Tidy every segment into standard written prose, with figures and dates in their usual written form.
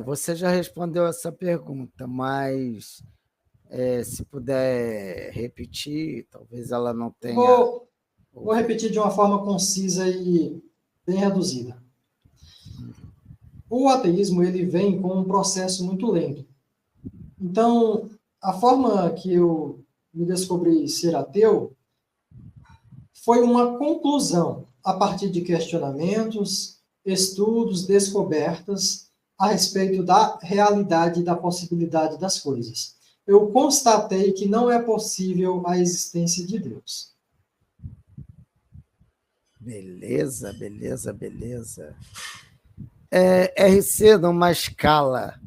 Você já respondeu essa pergunta, mas se puder repetir, talvez ela não tenha Vou ouvido. repetir de uma forma concisa e bem reduzida. O ateísmo ele vem com um processo muito lento. Então, a forma que eu me descobri ser ateu foi uma conclusão a partir de questionamentos, estudos, descobertas a respeito da realidade e da possibilidade das coisas. Eu constatei que não é possível a existência de Deus. Beleza, beleza, beleza. RC, numa escala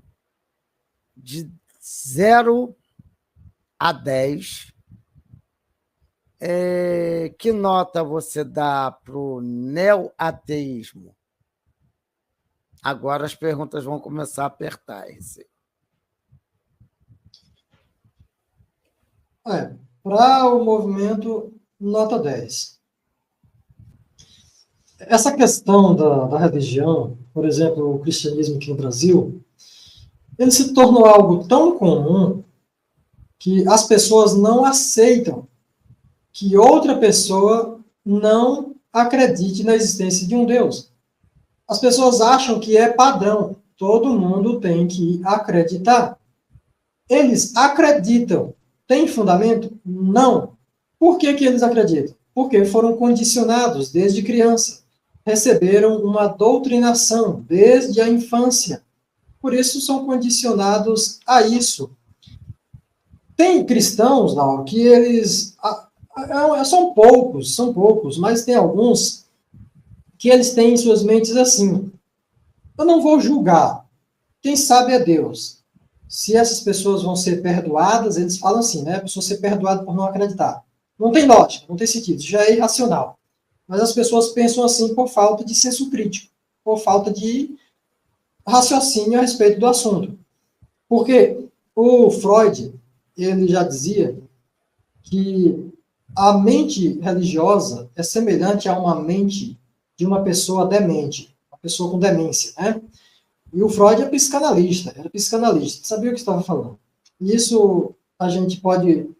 de 0 a 10, que nota você dá para o neoateísmo? Agora as perguntas vão começar a apertar, RC. Para o movimento, nota 10. Essa questão da religião, por exemplo, o cristianismo aqui no Brasil, ele se tornou algo tão comum que as pessoas não aceitam que outra pessoa não acredite na existência de um Deus. As pessoas acham que é padrão, todo mundo tem que acreditar. Eles acreditam. Tem fundamento? Não. Por que eles acreditam? Porque foram condicionados desde criança. Receberam uma doutrinação desde a infância. Por isso são condicionados a isso. Tem cristãos, não, que eles são poucos, mas tem alguns que eles têm em suas mentes assim: eu não vou julgar, quem sabe é Deus. Se essas pessoas vão ser perdoadas, eles falam assim, né? A pessoa ser perdoada por não acreditar. Não tem lógica, não tem sentido, já é irracional. Mas as pessoas pensam assim por falta de senso crítico, por falta de raciocínio a respeito do assunto. Porque o Freud, ele já dizia que a mente religiosa é semelhante a uma mente de uma pessoa demente, uma pessoa com demência, né? E o Freud é psicanalista, era psicanalista, sabia o que estava falando. E isso a gente pode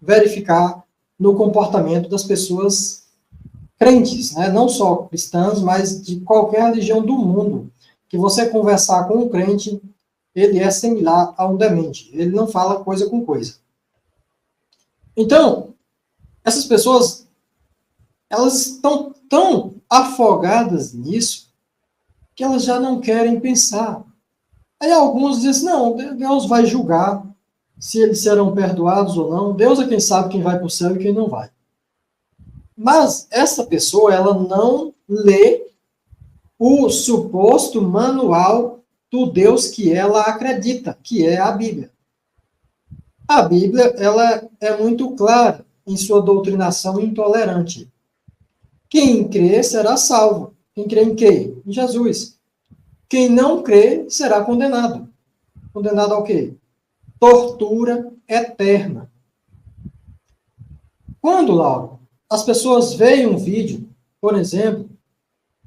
verificar no comportamento das pessoas crentes, né? Não só cristãs, mas de qualquer religião do mundo. Que você conversar com um crente, ele é similar a um demente, ele não fala coisa com coisa. Então, essas pessoas, elas estão tão afogadas nisso que elas já não querem pensar. Aí alguns dizem, não, Deus vai julgar se eles serão perdoados ou não. Deus é quem sabe quem vai para o céu e quem não vai. Mas essa pessoa, ela não lê o suposto manual do Deus que ela acredita, que é a Bíblia. A Bíblia, ela é muito clara em sua doutrinação intolerante. Quem crê será salvo. Quem crê em quê? Em Jesus. Quem não crê será condenado. Condenado ao quê? Tortura eterna. Quando, Laura, as pessoas veem um vídeo, por exemplo,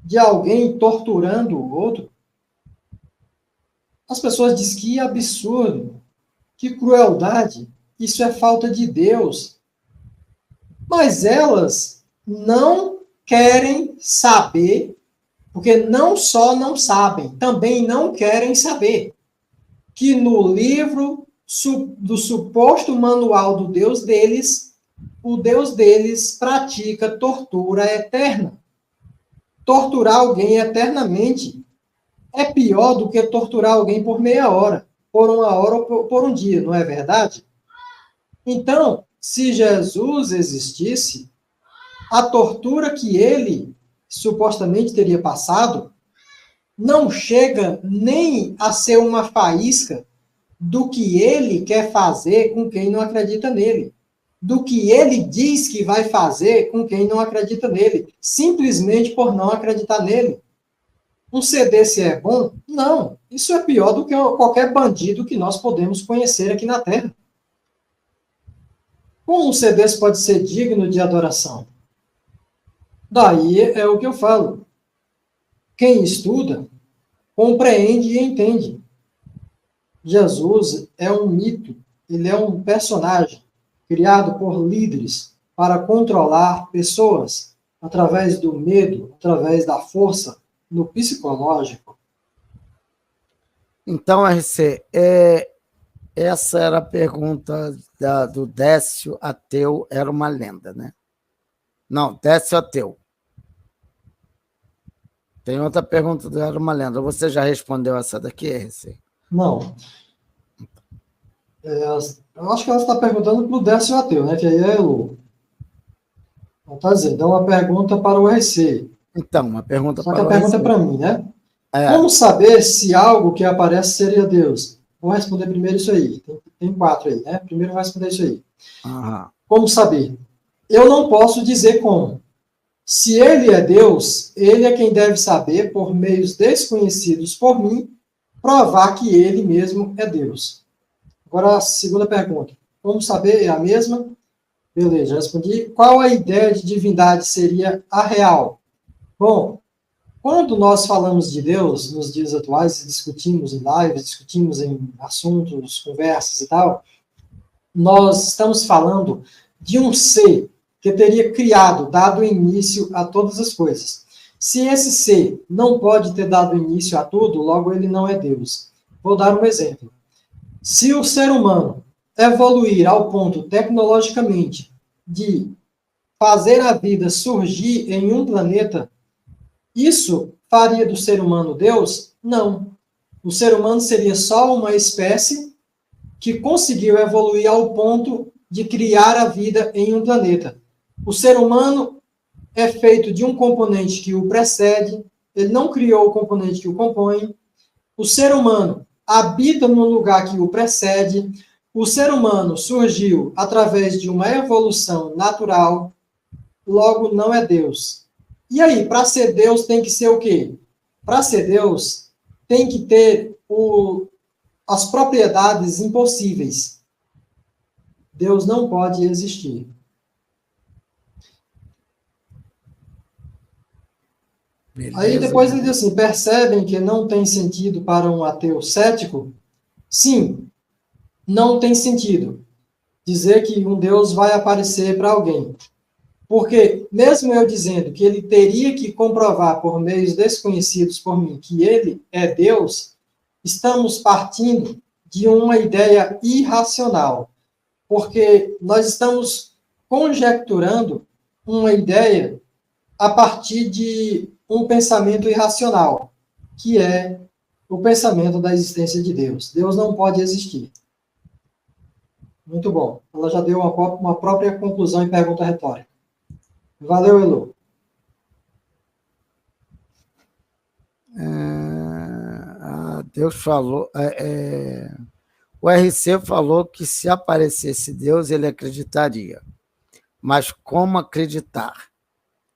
de alguém torturando o outro, as pessoas dizem que absurdo, que crueldade, isso é falta de Deus. Mas elas não querem saber, porque não só não sabem, também não querem saber que no livro do suposto manual do Deus deles, o Deus deles pratica tortura eterna. Torturar alguém eternamente é pior do que torturar alguém por meia hora, por uma hora ou por um dia, não é verdade? Então, se Jesus existisse, a tortura que ele supostamente teria passado não chega nem a ser uma faísca do que ele quer fazer com quem não acredita nele, do que ele diz que vai fazer com quem não acredita nele, simplesmente por não acreditar nele. Um CD se é bom? Não. Isso é pior do que qualquer bandido que nós podemos conhecer aqui na Terra. Como um CD pode ser digno de adoração? Daí é o que eu falo. Quem estuda compreende e entende. Jesus é um mito, ele é um personagem criado por líderes para controlar pessoas através do medo, através da força, no psicológico. Então, RC, essa era a pergunta do Décio ateu, era uma lenda, né? Não, Décio ateu. Tem outra pergunta do Era uma Lenda. Você já respondeu essa daqui, RC? Não. Eu acho que ela está perguntando para o Décio ateu, né? Que aí é o... Está dizendo, é uma pergunta para o RC. Então, uma pergunta Só que para a o pergunta é RC. para mim, né? Como saber se algo que aparece seria Deus? Vou responder primeiro isso aí. Tem 4 aí, né? Primeiro vou responder isso aí. Uhum. Como saber? Eu não posso dizer como. Se ele é Deus, ele é quem deve saber, por meios desconhecidos por mim, provar que ele mesmo é Deus. Agora, a segunda pergunta. Como saber? É a mesma? Beleza, já respondi. Qual a ideia de divindade seria a real? Bom, quando nós falamos de Deus nos dias atuais, discutimos em lives, discutimos em assuntos, conversas e tal, nós estamos falando de um ser que teria criado, dado início a todas as coisas. Se esse ser não pode ter dado início a tudo, logo ele não é Deus. Vou dar um exemplo. Se o ser humano evoluir ao ponto tecnologicamente de fazer a vida surgir em um planeta, isso faria do ser humano Deus? Não. O ser humano seria só uma espécie que conseguiu evoluir ao ponto de criar a vida em um planeta. O ser humano é feito de um componente que o precede, ele não criou o componente que o compõe. O ser humano habita no lugar que o precede. O ser humano surgiu através de uma evolução natural, logo não é Deus. E aí, para ser Deus tem que ser o quê? Para ser Deus tem que ter as propriedades impossíveis. Deus não pode existir. Beleza. Aí depois ele diz assim, percebem que não tem sentido para um ateu cético? Sim, não tem sentido dizer que um Deus vai aparecer para alguém. Porque, mesmo eu dizendo que ele teria que comprovar por meios desconhecidos por mim que ele é Deus, estamos partindo de uma ideia irracional. Porque nós estamos conjecturando uma ideia a partir de um pensamento irracional, que é o pensamento da existência de Deus. Deus não pode existir. Muito bom. Ela já deu uma própria conclusão em pergunta retórica. Valeu, Elu. Deus falou... O RC falou que se aparecesse Deus, ele acreditaria. Mas como acreditar?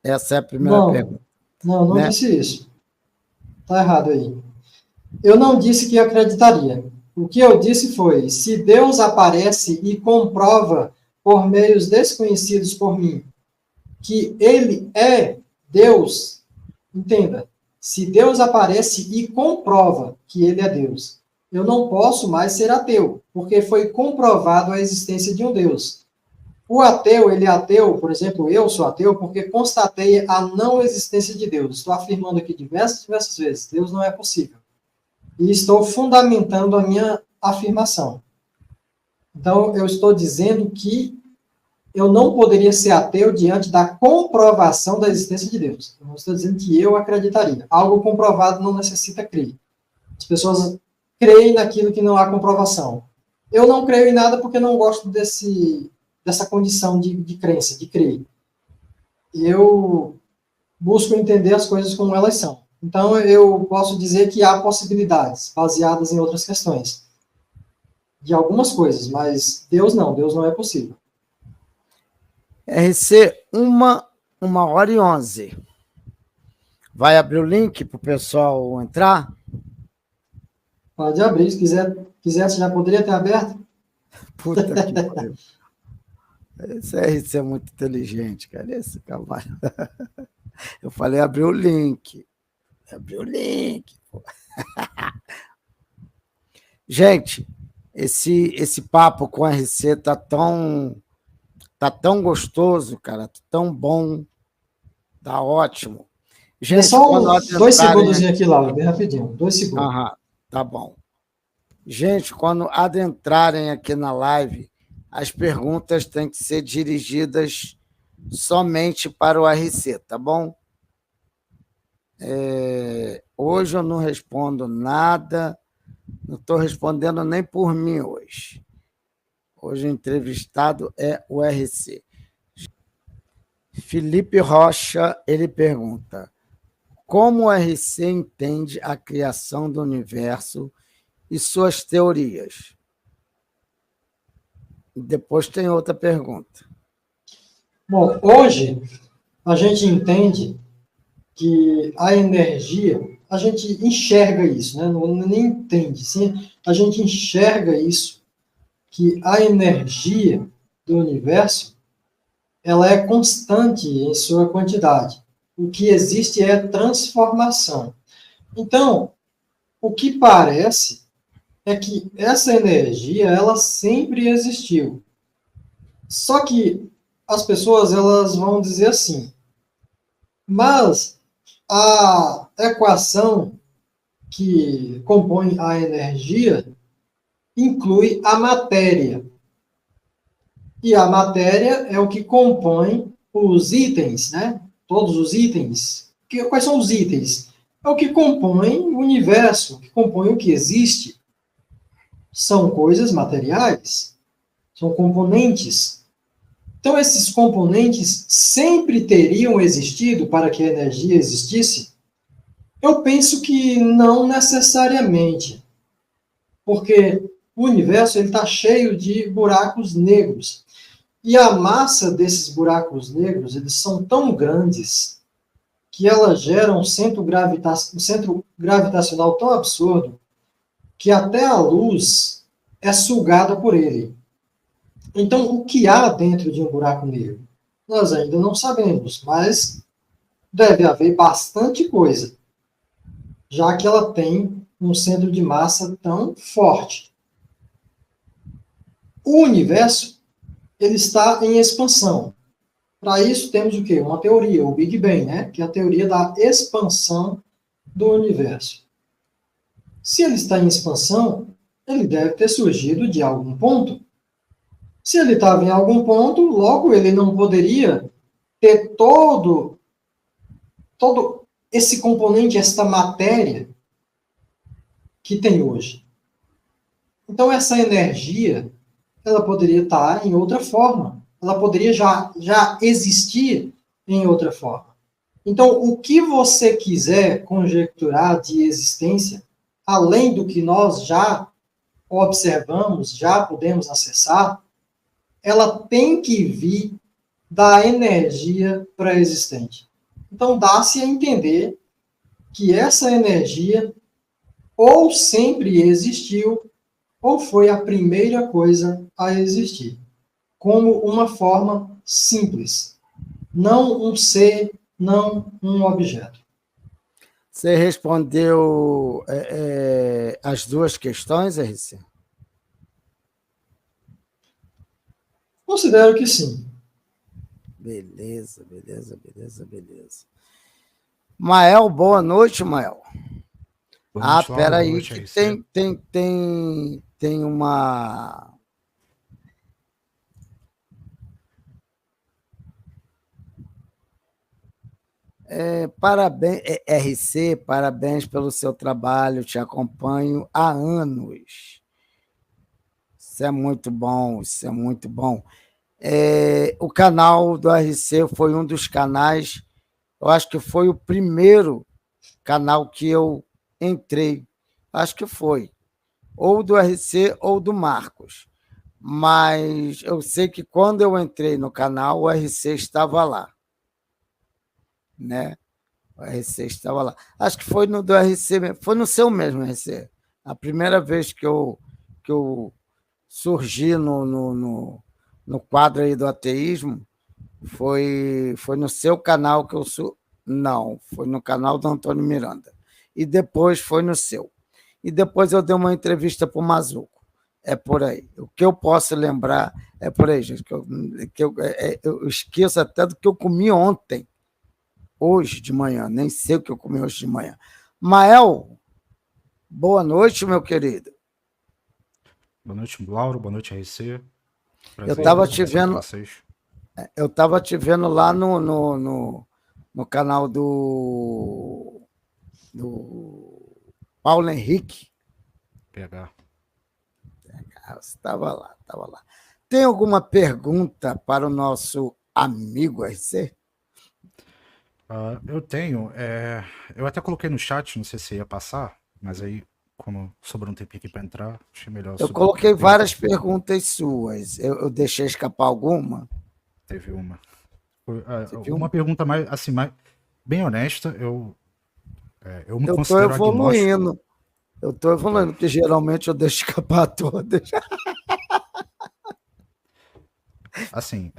Essa é a primeira pergunta. Não disse isso. Está errado aí. Eu não disse que acreditaria. O que eu disse foi, se Deus aparece e comprova por meios desconhecidos por mim que ele é Deus, entenda, se Deus aparece e comprova que ele é Deus, eu não posso mais ser ateu, porque foi comprovado a existência de um Deus. O ateu, ele é ateu, por exemplo, eu sou ateu porque constatei a não existência de Deus. Estou afirmando aqui diversas vezes, Deus não é possível. E estou fundamentando a minha afirmação. Então, eu estou dizendo que eu não poderia ser ateu diante da comprovação da existência de Deus. Eu não estou dizendo que eu acreditaria. Algo comprovado não necessita crer. As pessoas creem naquilo que não há comprovação. Eu não creio em nada porque não gosto dessa condição de crença, de crer. Eu busco entender as coisas como elas são. Então, eu posso dizer que há possibilidades, baseadas em outras questões. De algumas coisas, mas Deus não é possível. RC, 1h11. Vai abrir o link para o pessoal entrar? Pode abrir, se quisesse já poderia ter aberto. Puta que pariu. Esse RC é muito inteligente, cara. Esse cavalo. Eu falei, abriu o link. Abriu o link. Gente, esse papo com a RC tá tão gostoso, cara, tão bom, tá ótimo. É Gente, só quando dois adentrarem segundos aqui... aqui, Laura, bem rapidinho. 2 segundos. Aham, tá bom. Gente, quando adentrarem aqui na live, as perguntas têm que ser dirigidas somente para o RC, tá bom? Hoje eu não respondo nada, não estou respondendo nem por mim hoje. Hoje o entrevistado é o RC. Felipe Rocha, ele pergunta: como o RC entende a criação do universo e suas teorias? Depois tem outra pergunta. Bom, hoje a gente entende que a energia, a gente enxerga isso, né? Não nem entende, sim, a gente enxerga isso, que a energia do universo, ela é constante em sua quantidade. O que existe é transformação. Então, o que parece é que essa energia, ela sempre existiu. Só que as pessoas, elas vão dizer assim, mas a equação que compõe a energia inclui a matéria. E a matéria é o que compõe os itens, né? Todos os itens. Quais são os itens? É o que compõe o universo, o que compõe o que existe. São coisas materiais, são componentes. Então, esses componentes sempre teriam existido para que a energia existisse? Eu penso que não necessariamente, porque o universo está cheio de buracos negros. E a massa desses buracos negros, eles são tão grandes que elas geram um centro gravitacional tão absurdo que até a luz é sugada por ele. Então, o que há dentro de um buraco negro? Nós ainda não sabemos, mas deve haver bastante coisa, já que ela tem um centro de massa tão forte. O universo, ele está em expansão. Para isso, temos o quê? Uma teoria, o Big Bang, né? Que é a teoria da expansão do universo. Se ele está em expansão, ele deve ter surgido de algum ponto. Se ele estava em algum ponto, logo ele não poderia ter todo esse componente, esta matéria que tem hoje. Então, essa energia, ela poderia estar em outra forma. Ela poderia já existir em outra forma. Então, o que você quiser conjecturar de existência, além do que nós já observamos, já podemos acessar, ela tem que vir da energia pré-existente. Então, dá-se a entender que essa energia ou sempre existiu, ou foi a primeira coisa a existir, como uma forma simples, não um ser, não um objeto. Você respondeu as duas questões, RC? Considero que sim. Beleza, beleza, beleza, beleza. Mael, boa noite, Mael. Boa noite, Laura. Espera Boa aí, noite, que RC. tem uma... Parabéns, RC, parabéns pelo seu trabalho, te acompanho há anos. Isso é muito bom, isso é muito bom. O canal do RC foi um dos canais, eu acho que foi o primeiro canal que eu entrei, acho que foi, ou do RC ou do Marcos, mas eu sei que quando eu entrei no canal, o RC estava lá, né? O RC estava lá. Acho que foi no do RC, foi no seu mesmo, RC. A primeira vez que eu surgi no quadro aí do ateísmo foi no seu canal que eu sou. Não, foi no canal do Antônio Miranda. e depois foi no seu. E depois eu dei uma entrevista para o Mazuco. É por aí. O que eu posso lembrar é por aí, gente, eu esqueço até do que eu comi ontem, hoje de manhã, nem sei o que eu comi hoje de manhã. Mael, boa noite, meu querido. Boa noite, Lauro. Boa noite, RC. Eu estava te vendo. Eu estava te vendo lá no canal do Paulo Henrique. PH. Você estava lá, estava lá. Tem alguma pergunta para o nosso amigo RC? Eu tenho. Eu até coloquei no chat, não sei se ia passar, mas aí, como sobrou um tempinho aqui para entrar, achei melhor. Eu coloquei várias perguntas suas. Eu deixei escapar alguma? Teve uma. Uma pergunta mais, assim, bem honesta. Eu me considero agnóstico. Eu estou evoluindo, porque geralmente eu deixo escapar todas. Assim,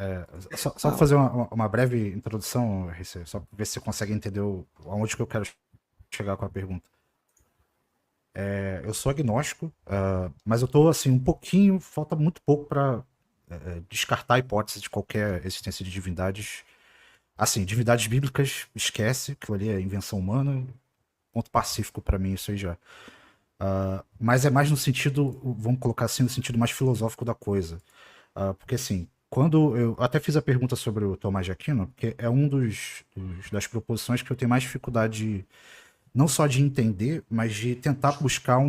só para fazer uma breve introdução, RC, só para ver se você consegue entender aonde que eu quero chegar com a pergunta. Eu sou agnóstico, mas eu estou assim, falta muito pouco para descartar a hipótese de qualquer existência de divindades. Assim, divindades bíblicas, esquece, aquilo ali é invenção humana, ponto pacífico para mim, isso aí já. Mas é mais no sentido, vamos colocar assim, no sentido mais filosófico da coisa. Porque assim, quando eu até fiz a pergunta sobre o Tomás de Aquino, que é um das proposições que eu tenho mais dificuldade não só de entender, mas de tentar buscar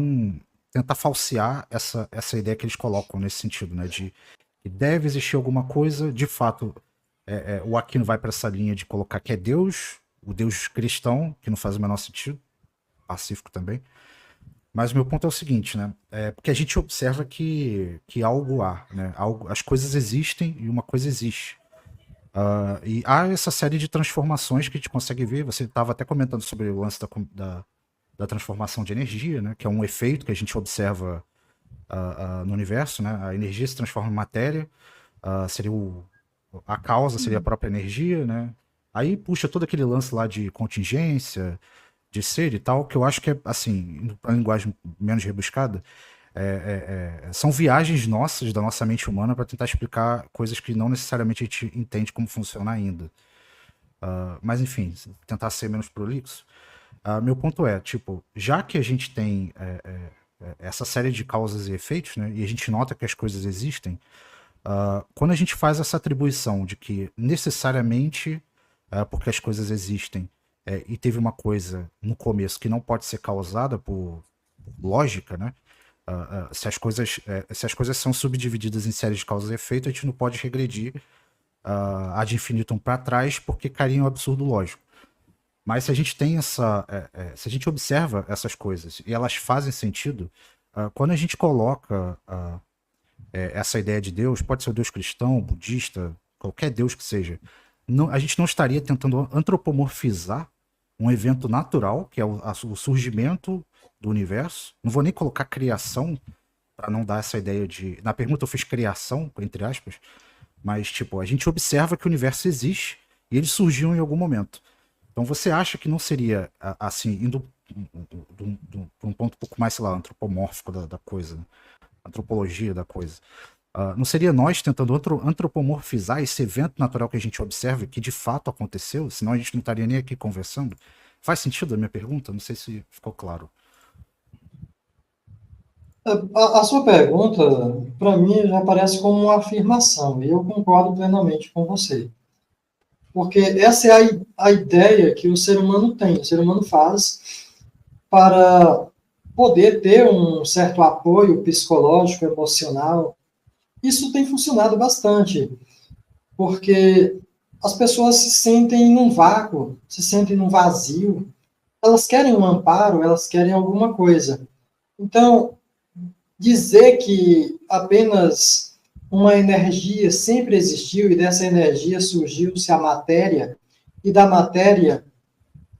tentar falsear essa ideia que eles colocam nesse sentido, né? De que deve existir alguma coisa, de fato, o Aquino vai para essa linha de colocar que é Deus, o Deus cristão, que não faz o menor sentido, pacífico também. Mas o meu ponto é o seguinte, né? Porque a gente observa que algo há, né? As coisas existem e uma coisa existe. E há essa série de transformações que a gente consegue ver. Você estava até comentando sobre o lance da transformação de energia, né? Que é um efeito que a gente observa no universo, né? A energia se transforma em matéria. Seria a causa seria a própria energia, né? Aí puxa todo aquele lance lá de contingência, de ser e tal, que eu acho que é, assim, indo para uma linguagem menos rebuscada, são viagens nossas, da nossa mente humana, para tentar explicar coisas que não necessariamente a gente entende como funciona ainda. Mas, enfim, tentar ser menos prolixo. Meu ponto é, tipo, já que a gente tem essa série de causas e efeitos, né, e a gente nota que as coisas existem, quando a gente faz essa atribuição de que necessariamente, porque as coisas existem, e teve uma coisa no começo que não pode ser causada por lógica, né? Se as coisas são subdivididas em séries de causas e efeitos, a gente não pode regredir ad infinitum para trás porque cairia em um absurdo lógico. Mas se a gente tem se a gente observa essas coisas e elas fazem sentido, quando a gente coloca essa ideia de Deus, pode ser o Deus cristão, budista, qualquer Deus que seja, a gente não estaria tentando antropomorfizar um evento natural, que é o surgimento do universo. Não vou nem colocar criação, para não dar essa ideia de... Na pergunta eu fiz criação, entre aspas, mas, tipo, a gente observa que o universo existe e ele surgiu em algum momento. Então você acha que não seria, assim, indo para um ponto um pouco mais, sei lá, antropomórfico da coisa, né? Antropologia da coisa. Não seria nós tentando antropomorfizar esse evento natural que a gente observa, que de fato aconteceu, senão a gente não estaria nem aqui conversando? Faz sentido a minha pergunta? Não sei se ficou claro. A sua pergunta, para mim, já parece como uma afirmação, e eu concordo plenamente com você. Porque essa é a ideia que o ser humano tem, o ser humano faz para poder ter um certo apoio psicológico, emocional. Isso tem funcionado bastante, porque as pessoas se sentem num vácuo, se sentem num vazio, elas querem um amparo, elas querem alguma coisa. Então, dizer que apenas uma energia sempre existiu e dessa energia surgiu-se a matéria, e da matéria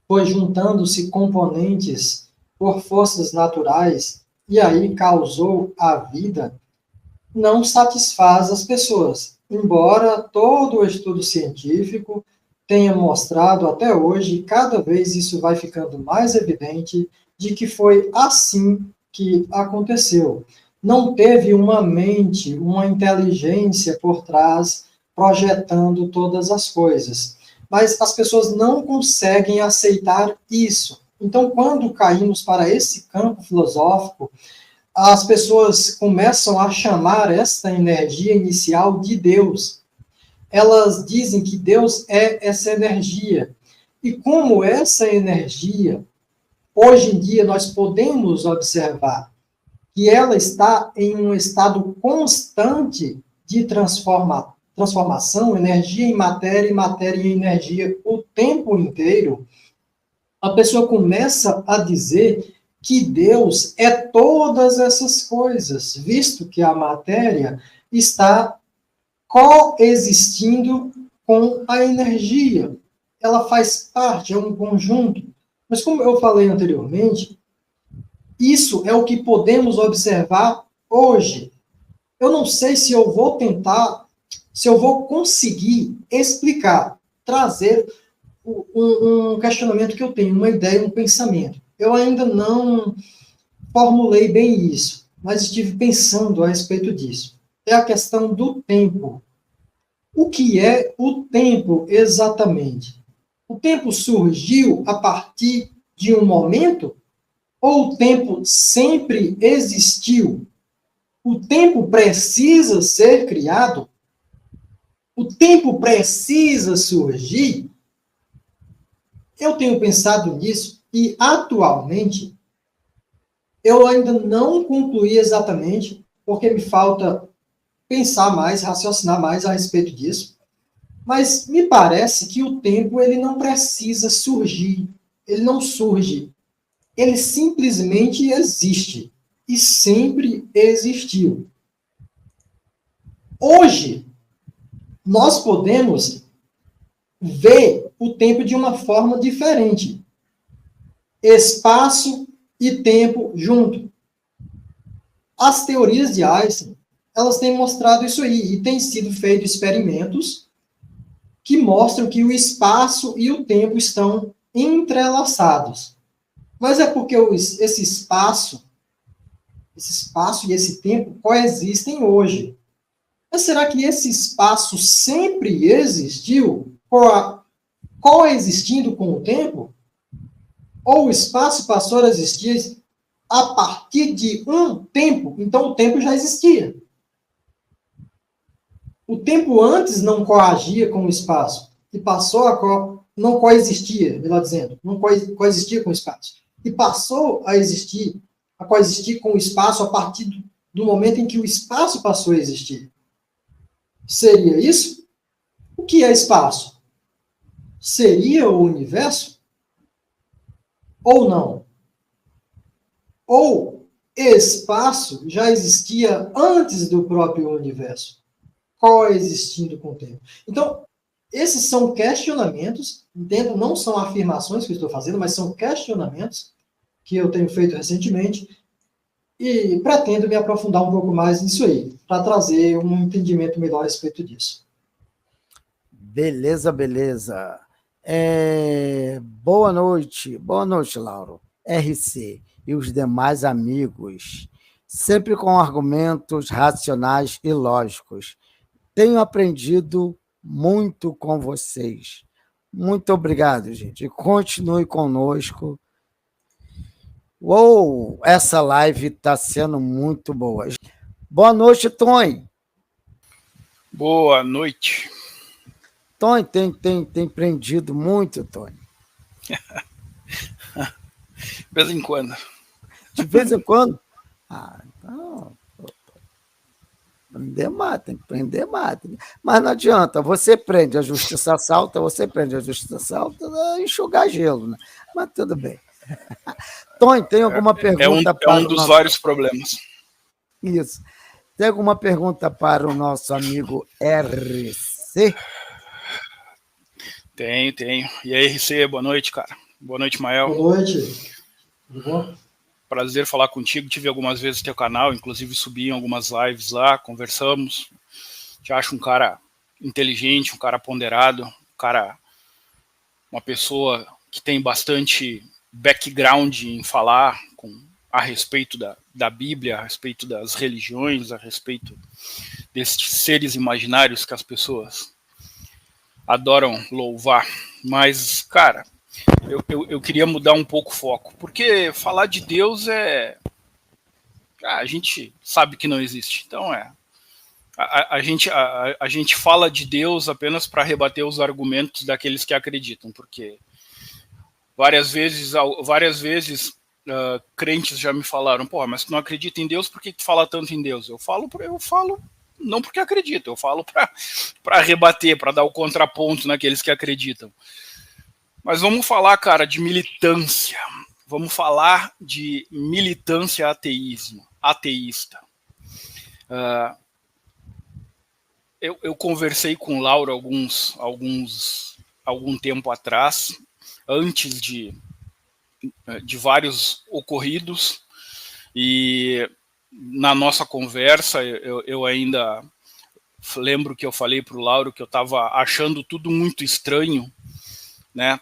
foi juntando-se componentes por forças naturais, e aí causou a vida, não satisfaz as pessoas. Embora todo o estudo científico tenha mostrado até hoje, cada vez isso vai ficando mais evidente, de que foi assim que aconteceu. Não teve uma mente, uma inteligência por trás projetando todas as coisas. Mas as pessoas não conseguem aceitar isso. Então, quando caímos para esse campo filosófico, as pessoas começam a chamar essa energia inicial de Deus. Elas dizem que Deus é essa energia. E como essa energia, hoje em dia, nós podemos observar que ela está em um estado constante de transformação, energia em matéria e matéria em energia o tempo inteiro, a pessoa começa a dizer que Deus é todas essas coisas, visto que a matéria está coexistindo com a energia. Ela faz parte, é um conjunto. Mas como eu falei anteriormente, isso é o que podemos observar hoje. Eu não sei se eu vou tentar, se eu vou conseguir explicar, trazer um questionamento que eu tenho, uma ideia, um pensamento. Eu ainda não formulei bem isso, mas estive pensando a respeito disso. É a questão do tempo. O que é o tempo exatamente? O tempo surgiu a partir de um momento? Ou o tempo sempre existiu? O tempo precisa ser criado? O tempo precisa surgir? Eu tenho pensado nisso e, atualmente, eu ainda não concluí exatamente, porque me falta pensar mais, raciocinar mais a respeito disso, mas me parece que o tempo ele não precisa surgir, ele não surge, ele simplesmente existe e sempre existiu. Hoje, nós podemos ver o tempo de uma forma diferente. Espaço e tempo junto. As teorias de Einstein, elas têm mostrado isso aí, e têm sido feitos experimentos que mostram que o espaço e o tempo estão entrelaçados. Mas é porque esse espaço e esse tempo coexistem hoje. Mas será que esse espaço sempre existiu, coexistindo com o tempo? Ou o espaço passou a existir a partir de um tempo? Então o tempo já existia. O tempo antes não coagia com o espaço e passou a não coexistia, melhor dizendo, não coexistia com o espaço. E passou a existir, a coexistir com o espaço a partir do momento em que o espaço passou a existir. Seria isso? O que é espaço? Seria o universo? Ou não? Ou espaço já existia antes do próprio universo, coexistindo com o tempo? Então, esses são questionamentos, entendo, não são afirmações que eu estou fazendo, mas são questionamentos que eu tenho feito recentemente e pretendo me aprofundar um pouco mais nisso aí, para trazer um entendimento melhor a respeito disso. Beleza, beleza. Boa noite, Lauro, RC e os demais amigos, sempre com argumentos racionais e lógicos. Tenho aprendido muito com vocês. Muito obrigado, gente. Continue conosco. Uou, essa live está sendo muito boa. Boa noite, Tony. Boa noite. Tony, tem aprendido muito, Tony? De vez em quando. De vez em quando? Então... Prender mata, tem que prender mata. Mas não adianta, você prende, a justiça salta, enxugar gelo, né? Mas tudo bem. Tony, tem alguma pergunta para um dos vários problemas. Isso. Tem alguma pergunta para o nosso amigo RC? Tenho. E aí, RC, boa noite, cara. Boa noite, Mael. Boa noite. Tudo bom? Prazer falar contigo. Tive algumas vezes no teu canal, inclusive subi em algumas lives lá, conversamos. Te acho um cara inteligente, um cara ponderado, uma pessoa que tem bastante background em falar a respeito da Bíblia, a respeito das religiões, a respeito desses seres imaginários que as pessoas adoram louvar. Mas, cara, eu queria mudar um pouco o foco, porque falar de Deus a gente sabe que não existe. Então a gente fala de Deus apenas para rebater os argumentos daqueles que acreditam, porque várias vezes crentes já me falaram, porra, mas tu não acredita em Deus, por que tu fala tanto em Deus? Eu falo não porque acredito, eu falo para rebater, para dar o contraponto naqueles que acreditam. Mas vamos falar, cara, de militância. Vamos falar de militância ateísta. Eu conversei com o Lauro algum tempo atrás, antes de vários ocorridos, e na nossa conversa eu ainda lembro que eu falei para o Lauro que eu estava achando tudo muito estranho, né?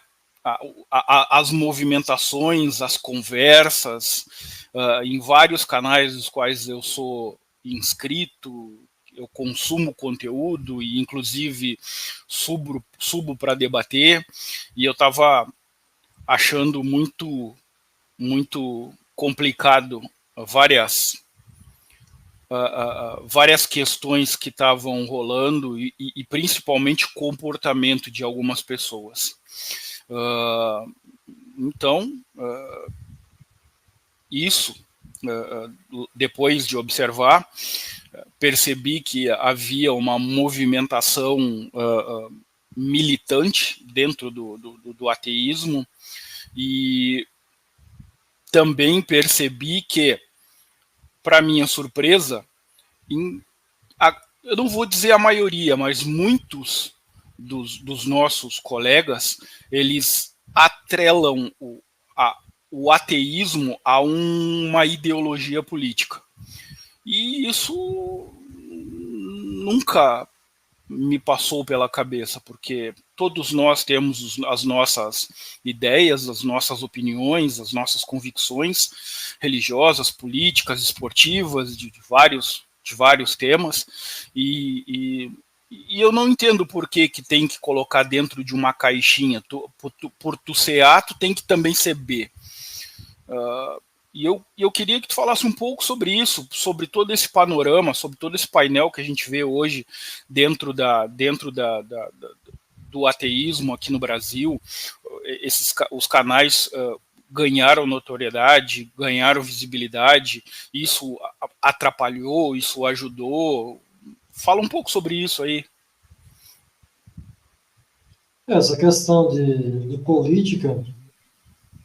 As movimentações, as conversas, em vários canais dos quais eu sou inscrito, eu consumo conteúdo e inclusive subo para debater, e eu estava achando muito complicado várias questões que estavam rolando e principalmente o comportamento de algumas pessoas. Então, depois de observar, percebi que havia uma movimentação militante dentro do ateísmo, e também percebi que, para minha surpresa, eu não vou dizer a maioria, mas muitos dos nossos colegas, eles atrelam o ateísmo a uma ideologia política. E isso nunca me passou pela cabeça, porque todos nós temos as nossas ideias, as nossas opiniões, as nossas convicções religiosas, políticas, esportivas, de vários temas, e eu não entendo por que tem que colocar dentro de uma caixinha. Por tu ser A, tu tem que também ser B. E eu queria que tu falasse um pouco sobre isso, sobre todo esse panorama, sobre todo esse painel que a gente vê hoje dentro do ateísmo aqui no Brasil. Os canais ganharam notoriedade, ganharam visibilidade, isso atrapalhou, isso ajudou. Fala um pouco sobre isso aí. Essa questão de política,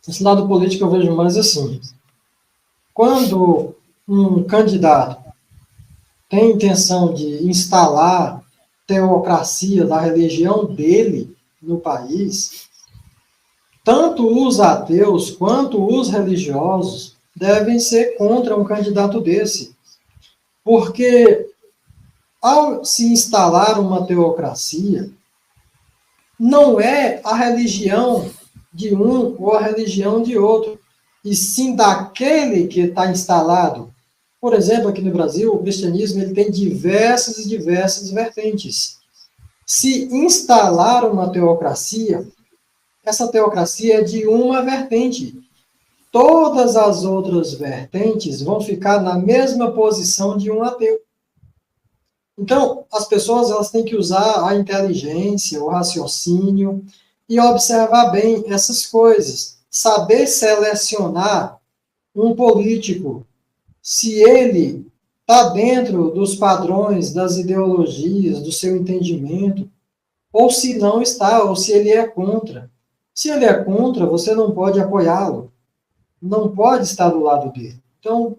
esse lado político eu vejo mais assim. Quando um candidato tem intenção de instalar teocracia da religião dele no país, tanto os ateus quanto os religiosos devem ser contra um candidato desse. Porque, ao se instalar uma teocracia, não é a religião de um ou a religião de outro, e sim daquele que está instalado. Por exemplo, aqui no Brasil, o cristianismo ele tem diversas e diversas vertentes. Se instalar uma teocracia, essa teocracia é de uma vertente. Todas as outras vertentes vão ficar na mesma posição de um ateu. Então, as pessoas elas têm que usar a inteligência, o raciocínio e observar bem essas coisas. Saber selecionar um político, se ele está dentro dos padrões, das ideologias, do seu entendimento, ou se não está, ou se ele é contra. Se ele é contra, você não pode apoiá-lo, não pode estar do lado dele. Então,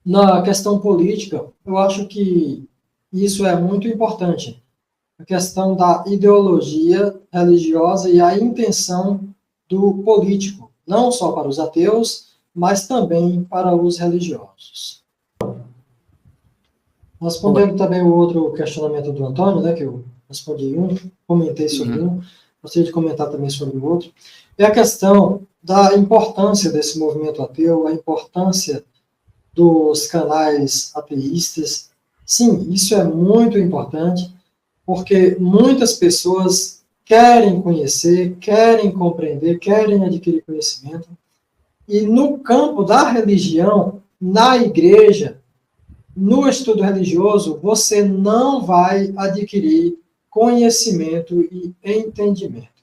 na questão política, eu acho que isso é muito importante. A questão da ideologia religiosa e a intenção do político, não só para os ateus, mas também para os religiosos. Respondendo também o outro questionamento do Antônio, né, que eu respondi comentei sobre um, gostaria de comentar também sobre o outro, é a questão da importância desse movimento ateu, a importância dos canais ateístas. Sim, isso é muito importante, porque muitas pessoas querem conhecer, querem compreender, querem adquirir conhecimento, e no campo da religião, na igreja, no estudo religioso, você não vai adquirir conhecimento e entendimento.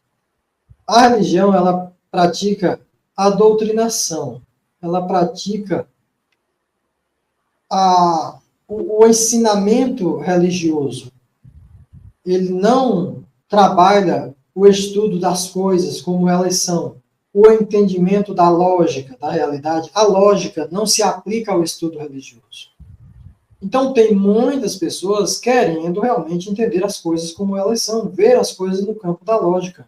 A religião, ela pratica a doutrinação, ela pratica o ensinamento religioso. Ele não trabalha o estudo das coisas como elas são, o entendimento da lógica, da realidade. A lógica não se aplica ao estudo religioso. Então, tem muitas pessoas querendo realmente entender as coisas como elas são, ver as coisas no campo da lógica.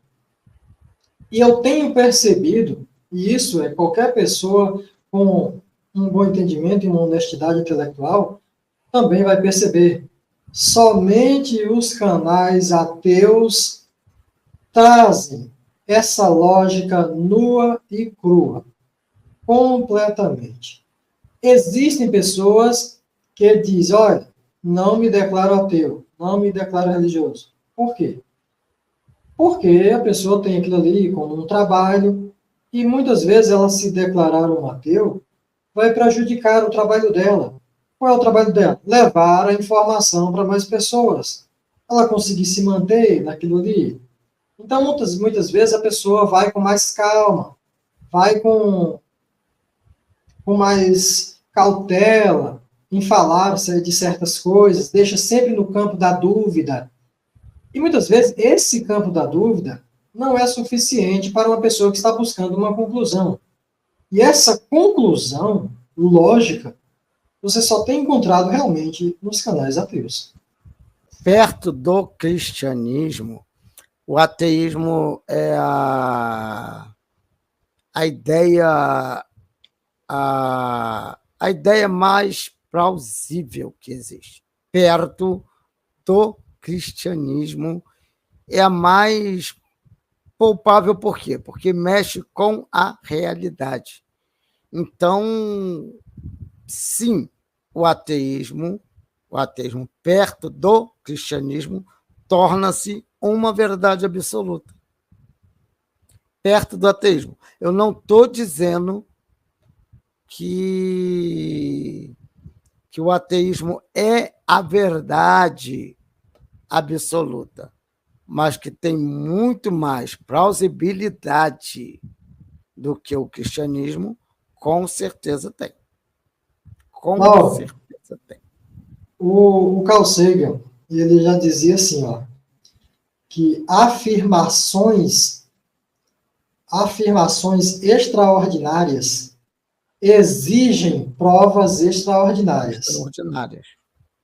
E eu tenho percebido, e isso é qualquer pessoa com um bom entendimento e uma honestidade intelectual também vai perceber. Somente os canais ateus trazem essa lógica nua e crua, completamente. Existem pessoas que dizem, olha, não me declaro ateu, não me declaro religioso. Por quê? Porque a pessoa tem aquilo ali como um trabalho, e muitas vezes ela se declarar um ateu vai prejudicar o trabalho dela. Qual é o trabalho dela? Levar a informação para mais pessoas. Ela conseguir se manter naquilo ali. Então, muitas vezes a pessoa vai com mais calma, vai com mais cautela em falar de certas coisas, deixa sempre no campo da dúvida. E muitas vezes esse campo da dúvida não é suficiente para uma pessoa que está buscando uma conclusão. E essa conclusão lógica você só tem encontrado realmente nos canais ateus. Perto do cristianismo, o ateísmo é a ideia mais plausível que existe. Perto do cristianismo é a mais palpável. Por quê? Porque mexe com a realidade. Então, sim, o ateísmo perto do cristianismo torna-se uma verdade absoluta. Perto do ateísmo. Eu não estou dizendo que o ateísmo é a verdade absoluta, mas que tem muito mais plausibilidade do que o cristianismo, com certeza tem. Com certeza tem. O Carl Sagan, ele já dizia assim, ó, que afirmações extraordinárias exigem provas extraordinárias.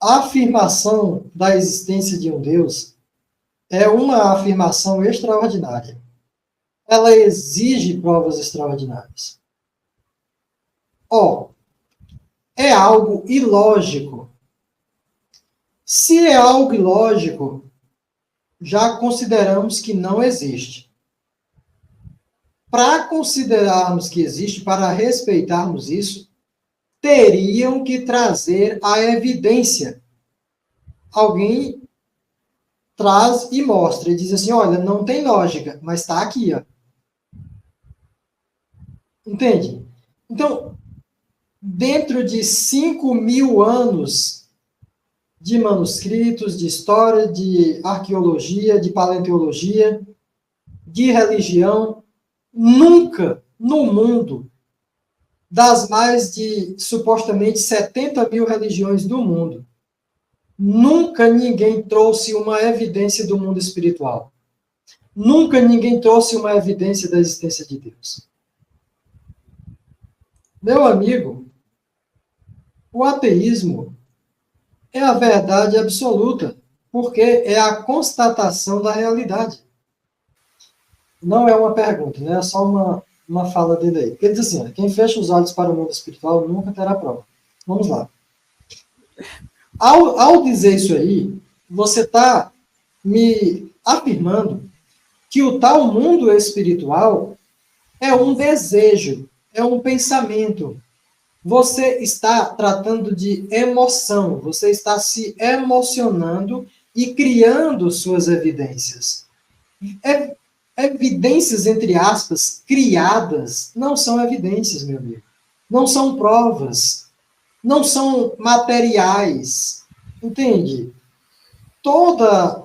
A afirmação da existência de um Deus é uma afirmação extraordinária. Ela exige provas extraordinárias. É algo ilógico. Se é algo ilógico, já consideramos que não existe. Para considerarmos que existe, para respeitarmos isso, teriam que trazer a evidência. Alguém traz e mostra, e diz assim, olha, não tem lógica, mas está aqui, ó. Entende? Então, dentro de 5.000 anos de manuscritos, de história, de arqueologia, de paleontologia, de religião, nunca no mundo, das mais de supostamente 70.000 religiões do mundo, nunca ninguém trouxe uma evidência do mundo espiritual. Nunca ninguém trouxe uma evidência da existência de Deus. Meu amigo, o ateísmo é a verdade absoluta, porque é a constatação da realidade. Não é uma pergunta, né? É só uma fala dele aí. Ele diz assim, quem fecha os olhos para o mundo espiritual nunca terá prova. Vamos lá. Ao dizer isso aí, você está me afirmando que o tal mundo espiritual é um desejo, é um pensamento. Você está tratando de emoção, você está se emocionando e criando suas evidências. Evidências, entre aspas, criadas, não são evidências, meu amigo. Não são provas, não são materiais. Entende? Toda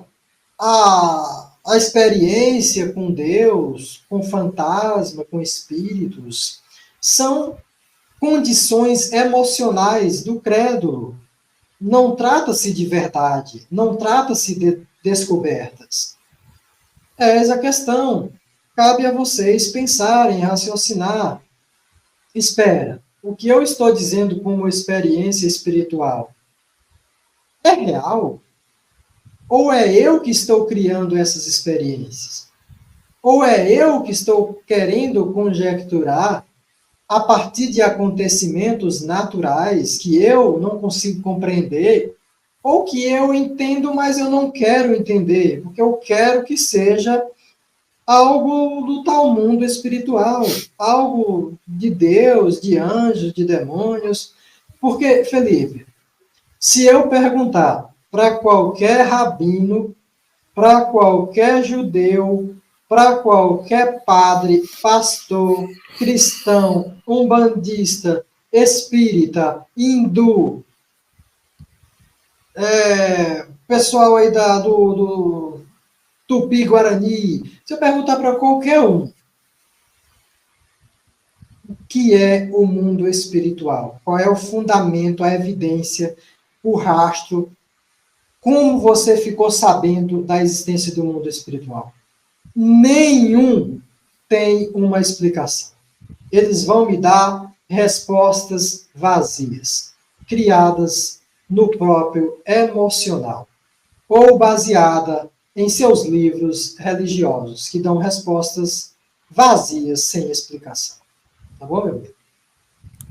a experiência com Deus, com fantasma, com espíritos, são condições emocionais do crédulo. Não trata-se de verdade, não trata-se de descobertas. Essa é a questão. Cabe a vocês pensarem, raciocinar. Espera, o que eu estou dizendo como experiência espiritual é real? Ou é eu que estou criando essas experiências? Ou é eu que estou querendo conjecturar a partir de acontecimentos naturais que eu não consigo compreender, ou que eu entendo, mas eu não quero entender, porque eu quero que seja algo do tal mundo espiritual, algo de Deus, de anjos, de demônios. Porque, Felipe, se eu perguntar para qualquer rabino, para qualquer judeu, para qualquer padre, pastor, cristão, umbandista, espírita, hindu, pessoal aí do Tupi-Guarani, se eu perguntar para qualquer um o que é o mundo espiritual, qual é o fundamento, a evidência, o rastro, como você ficou sabendo da existência do mundo espiritual? Nenhum tem uma explicação. Eles vão me dar respostas vazias, criadas no próprio emocional, ou baseada em seus livros religiosos, que dão respostas vazias, sem explicação. Tá bom, meu amigo?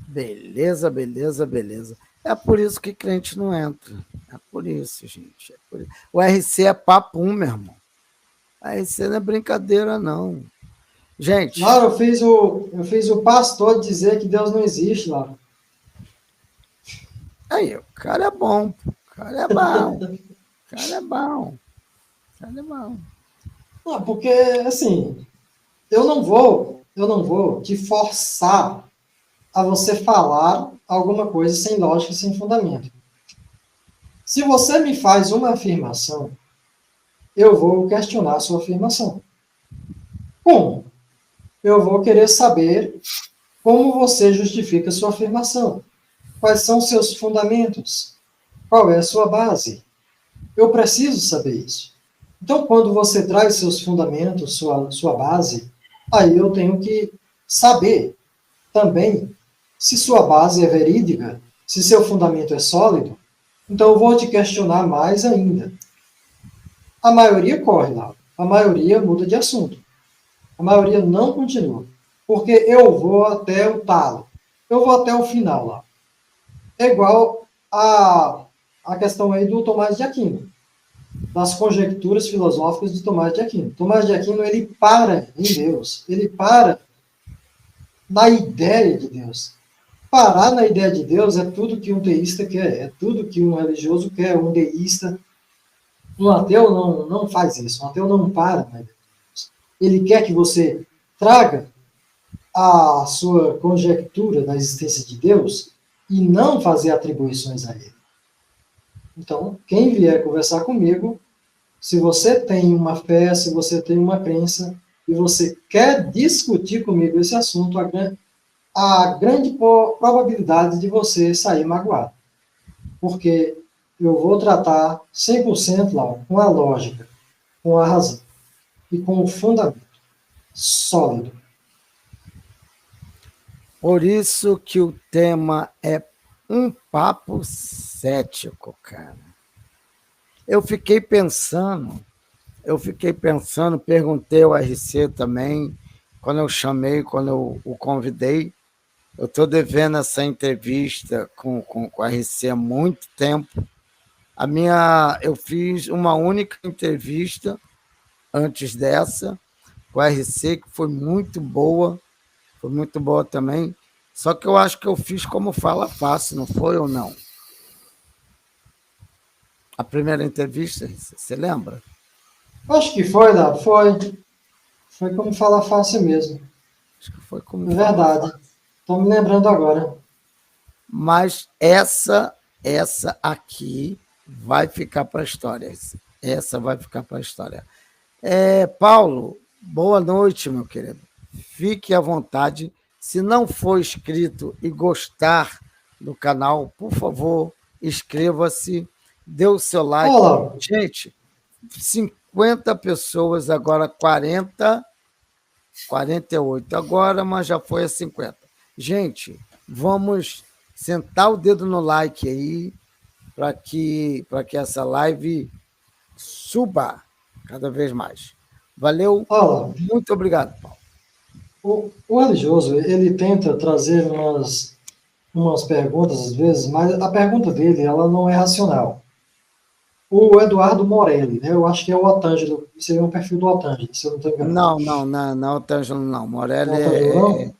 Beleza, beleza, beleza. É por isso que crente não entra. É por isso, gente. É por isso. O RC é papo meu irmão. O RC não é brincadeira, não. Gente. Laura, eu fiz o pastor dizer que Deus não existe, Laura. Aí, o cara é bom. O cara é bom. O cara é bom. O cara é bom. Não, porque, assim, eu não vou te forçar a você falar alguma coisa sem lógica, sem fundamento. Se você me faz uma afirmação, eu vou questionar a sua afirmação. Como? Eu vou querer saber como você justifica a sua afirmação. Quais são os seus fundamentos? Qual é a sua base? Eu preciso saber isso. Então, quando você traz seus fundamentos, sua base, aí eu tenho que saber também se sua base é verídica, se seu fundamento é sólido. Então, eu vou te questionar mais ainda. A maioria corre lá. A maioria muda de assunto. A maioria não continua. Porque eu vou até o talo. Eu vou até o final lá. É igual a questão aí do Tomás de Aquino. Das conjecturas filosóficas de Tomás de Aquino. Tomás de Aquino, ele para em Deus. Ele para na ideia de Deus. Parar na ideia de Deus é tudo que um teísta quer. É tudo que um religioso quer. Um deísta. Um ateu não faz isso. Um ateu não para na ideia de Deus. Ele quer que você traga a sua conjectura da existência de Deus e não fazer atribuições a ele. Então, quem vier conversar comigo, se você tem uma fé, se você tem uma crença e você quer discutir comigo esse assunto, a grande probabilidade de você sair magoado. Porque eu vou tratar 100% lá com a lógica, com a razão e com o fundamento sólido. Por isso que o tema é um papo cético, cara. Eu fiquei pensando, perguntei ao RC também, quando eu chamei, quando eu o convidei. Eu estou devendo essa entrevista com o RC há muito tempo. Eu fiz uma única entrevista antes dessa, com o RC, que foi muito boa. Foi muito boa também. Só que eu acho que eu fiz como fala fácil, não foi ou não? A primeira entrevista, você lembra? Acho que foi, Dado, foi. Foi como falar fácil mesmo. Acho que foi como É fala verdade. fácil. Estou me lembrando agora. Mas essa aqui vai ficar para a história. Essa vai ficar para a história. Paulo, boa noite, meu querido. Fique à vontade. Se não for inscrito e gostar do canal, por favor, inscreva-se, dê o seu like. Olá. Gente, 50 pessoas, agora 40, 48 agora, mas já foi a 50. Gente, vamos sentar o dedo no like aí para que essa live suba cada vez mais. Valeu, Olá. muito obrigado, Paulo. O religioso, ele tenta trazer umas perguntas, às vezes, mas a pergunta dele, ela não é racional. O Eduardo Morelli, né? Eu acho que é o Otângelo, seria um perfil do Otângelo, se eu não estou enganado. Não, Otângelo não. Não, Morelli Otângelo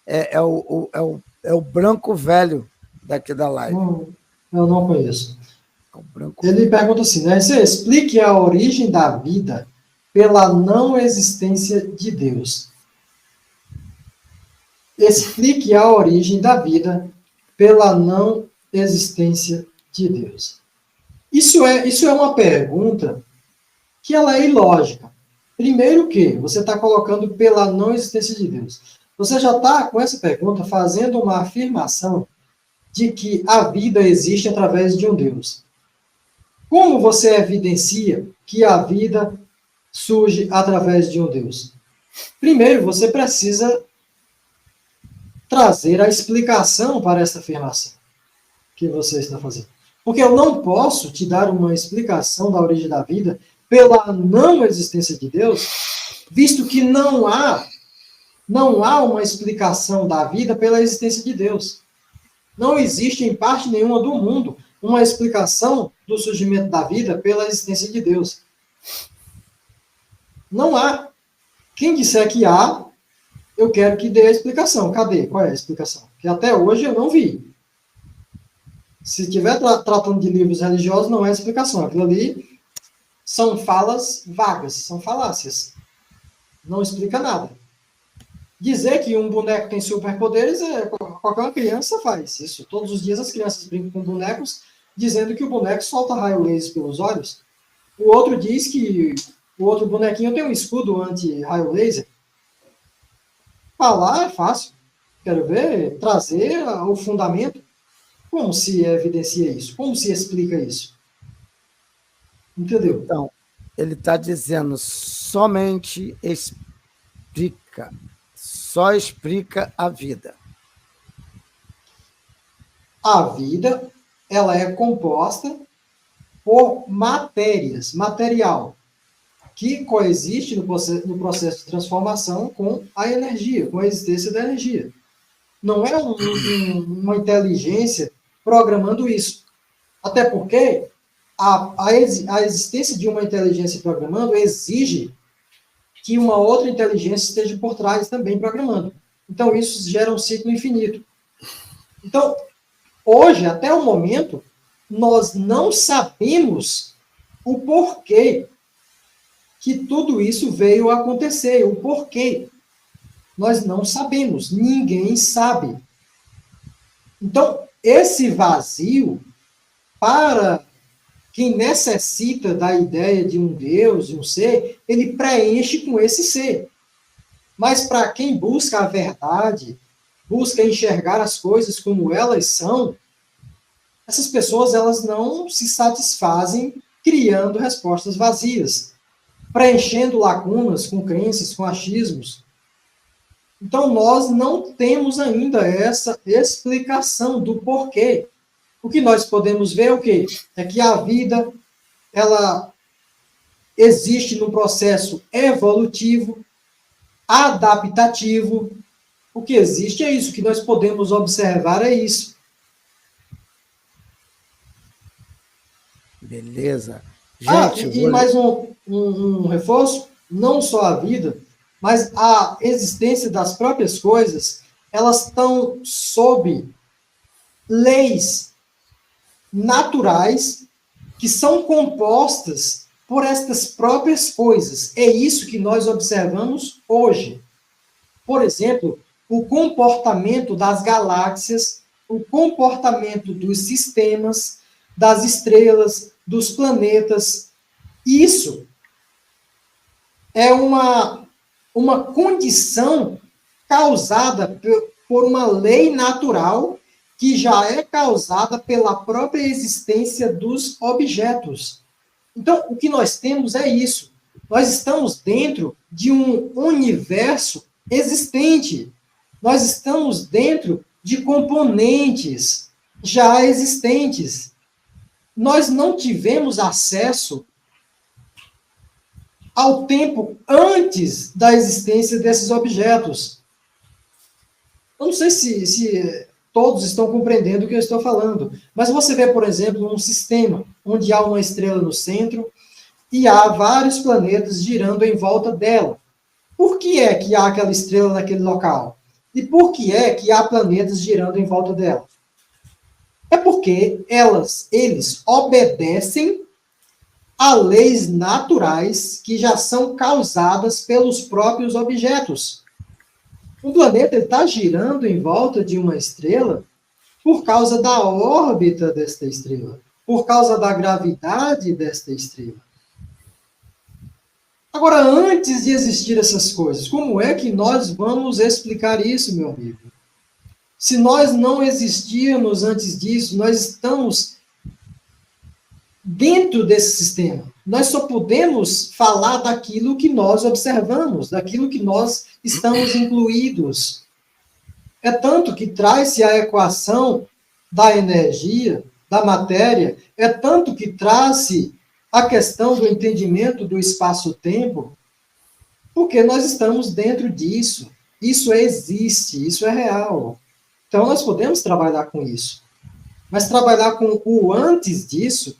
não? é o branco velho daqui da live. Eu não conheço. É o branco Ele velho. pergunta assim, né? Você explique a origem da vida pela não existência de Deus. Explique a origem da vida pela não existência de Deus. Isso é uma pergunta que ela é ilógica. Primeiro que você está colocando pela não existência de Deus. Você já está, com essa pergunta, fazendo uma afirmação de que a vida existe através de um Deus. Como você evidencia que a vida surge através de um Deus? Primeiro, você precisa trazer a explicação para essa afirmação que você está fazendo. Porque eu não posso te dar uma explicação da origem da vida pela não existência de Deus, visto que não há uma explicação da vida pela existência de Deus. Não existe em parte nenhuma do mundo uma explicação do surgimento da vida pela existência de Deus. Não há. Quem disser que há, eu quero que dê a explicação. Cadê? Qual é a explicação? Que até hoje eu não vi. Se estiver tratando de livros religiosos, não é explicação. Aquilo ali são falas vagas, são falácias. Não explica nada. Dizer que um boneco tem superpoderes, qualquer criança faz isso. Todos os dias as crianças brincam com bonecos, dizendo que o boneco solta raio laser pelos olhos. O outro diz que o outro bonequinho tem um escudo anti-raio laser. Falar é fácil. Quero ver, trazer o fundamento. Como se evidencia isso? Como se explica isso? Entendeu? Então, ele está dizendo somente explica. Só explica a vida. A vida, ela é composta por matérias, material, que coexiste no processo de transformação com a energia, com a existência da energia. Não é uma inteligência programando isso. Até porque a existência de uma inteligência programando exige que uma outra inteligência esteja por trás também programando. Então, isso gera um ciclo infinito. Então, hoje, até o momento, nós não sabemos o porquê que tudo isso veio a acontecer, o porquê. Nós não sabemos, ninguém sabe. Então, esse vazio, para quem necessita da ideia de um Deus, de um ser, ele preenche com esse ser. Mas para quem busca a verdade, busca enxergar as coisas como elas são, essas pessoas elas não se satisfazem criando respostas vazias, preenchendo lacunas com crenças, com achismos. Então, nós não temos ainda essa explicação do porquê. O que nós podemos ver é o quê? É que a vida, ela existe num processo evolutivo, adaptativo. O que existe é isso, o que nós podemos observar é isso. Beleza. Gente, e mais um reforço, não só a vida, mas a existência das próprias coisas, elas estão sob leis naturais que são compostas por estas próprias coisas. É isso que nós observamos hoje. Por exemplo, o comportamento das galáxias, o comportamento dos sistemas, das estrelas, dos planetas. Isso é uma condição causada por uma lei natural que já é causada pela própria existência dos objetos. Então, o que nós temos é isso. Nós estamos dentro de um universo existente. Nós estamos dentro de componentes já existentes. Nós não tivemos acesso ao tempo antes da existência desses objetos. Eu não sei se todos estão compreendendo o que eu estou falando, mas você vê, por exemplo, um sistema onde há uma estrela no centro e há vários planetas girando em volta dela. Por que é que há aquela estrela naquele local? E por que é que há planetas girando em volta dela? É porque eles obedecem a leis naturais que já são causadas pelos próprios objetos. Um planeta está girando em volta de uma estrela por causa da órbita desta estrela, por causa da gravidade desta estrela. Agora, antes de existir essas coisas, como é que nós vamos explicar isso, meu amigo? Se nós não existirmos antes disso, nós estamos dentro desse sistema. Nós só podemos falar daquilo que nós observamos, daquilo que nós estamos incluídos. É tanto que traz-se a equação da energia, da matéria, é tanto que traz-se a questão do entendimento do espaço-tempo, porque nós estamos dentro disso. Isso existe, isso é real. Então, nós podemos trabalhar com isso. Mas trabalhar com o antes disso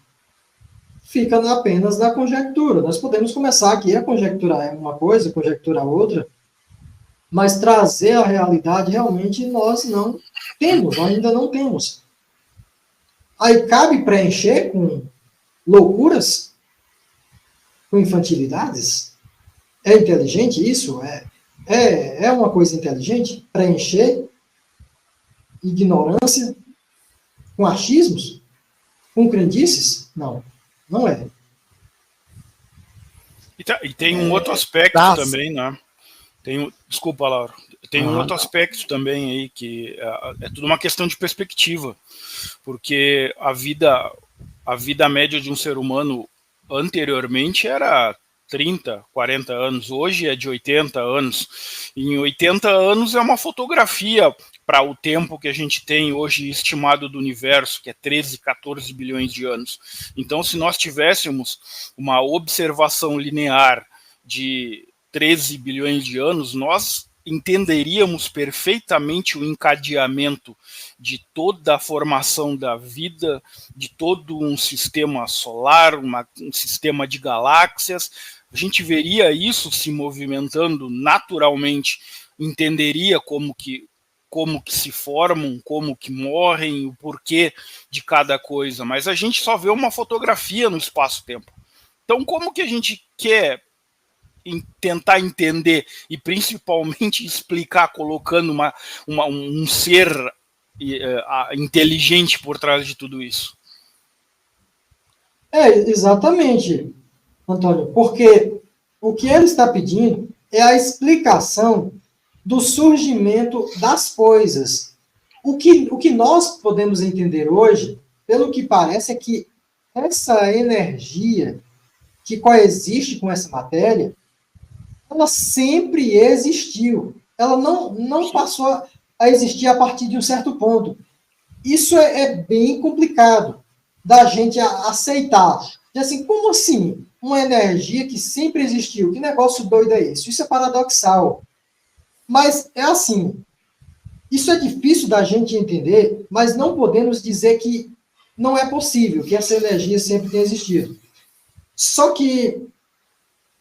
fica apenas na conjectura. Nós podemos começar aqui a conjecturar uma coisa, conjecturar outra, mas trazer a realidade realmente nós não temos, ainda não temos. Aí cabe preencher com loucuras? Com infantilidades? É inteligente isso? É uma coisa inteligente? Preencher ignorância com achismos? Com crendices? Não, não é. E tem um outro aspecto também, né? Desculpa, Laura. Tem um outro aspecto também aí, que é tudo uma questão de perspectiva, porque a vida média de um ser humano anteriormente era 30, 40 anos, hoje é de 80 anos. E em 80 anos é uma fotografia para o tempo que a gente tem hoje estimado do universo, que é 13, 14 bilhões de anos. Então, se nós tivéssemos uma observação linear de 13 bilhões de anos, nós entenderíamos perfeitamente o encadeamento de toda a formação da vida, de todo um sistema solar, um sistema de galáxias. A gente veria isso se movimentando naturalmente, entenderia como que se formam, como que morrem, o porquê de cada coisa, mas a gente só vê uma fotografia no espaço-tempo. Então, como que a gente quer tentar entender e principalmente explicar, colocando um ser inteligente por trás de tudo isso? Exatamente, Antônio, porque o que ele está pedindo é a explicação do surgimento das coisas. O que nós podemos entender hoje, pelo que parece, é que essa energia que coexiste com essa matéria, ela sempre existiu. Ela não passou a existir a partir de um certo ponto. Isso é bem complicado da gente aceitar. E assim, como assim? Uma energia que sempre existiu. Que negócio doido é esse? Isso é paradoxal. Mas é assim, isso é difícil da gente entender, mas não podemos dizer que não é possível, que essa energia sempre tenha existido. Só que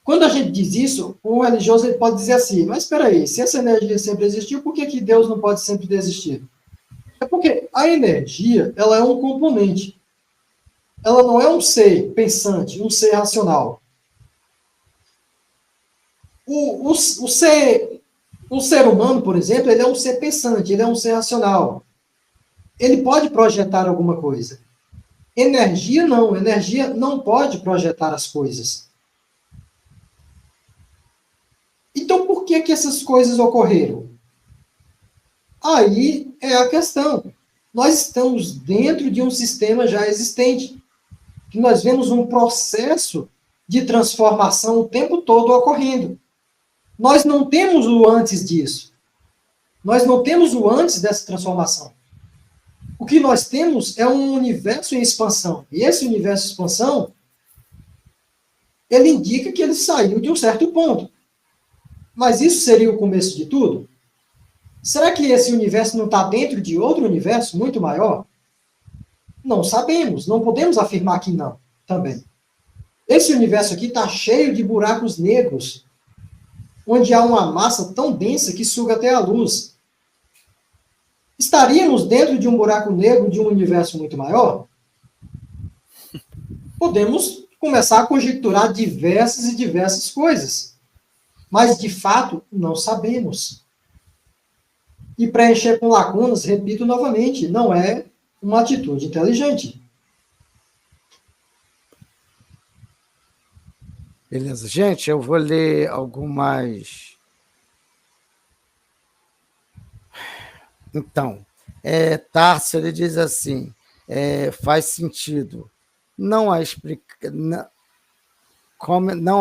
Quando a gente diz isso, o religioso ele pode dizer assim, mas espera aí, se essa energia sempre existiu, por que Deus não pode sempre existir? É porque a energia, ela é um componente. Ela não é um ser pensante, um ser racional. O ser humano, por exemplo, ele é um ser pensante, ele é um ser racional. Ele pode projetar alguma coisa. Energia não pode projetar as coisas. Então, por que essas coisas ocorreram? Aí é a questão. Nós estamos dentro de um sistema já existente, que nós vemos um processo de transformação o tempo todo ocorrendo. Nós não temos o antes disso. Nós não temos o antes dessa transformação. O que nós temos é um universo em expansão. E esse universo em expansão, ele indica que ele saiu de um certo ponto. Mas isso seria o começo de tudo? Será que esse universo não está dentro de outro universo muito maior? Não sabemos, não podemos afirmar que não, também. Esse universo aqui está cheio de buracos negros, onde há uma massa tão densa que suga até a luz. Estaríamos dentro de um buraco negro de um universo muito maior? Podemos começar a conjecturar diversas e diversas coisas. Mas, de fato, não sabemos. E preencher com lacunas, repito novamente, não é uma atitude inteligente. Beleza. Gente, eu vou ler algumas. Então, Tarso, ele diz assim, faz sentido. Não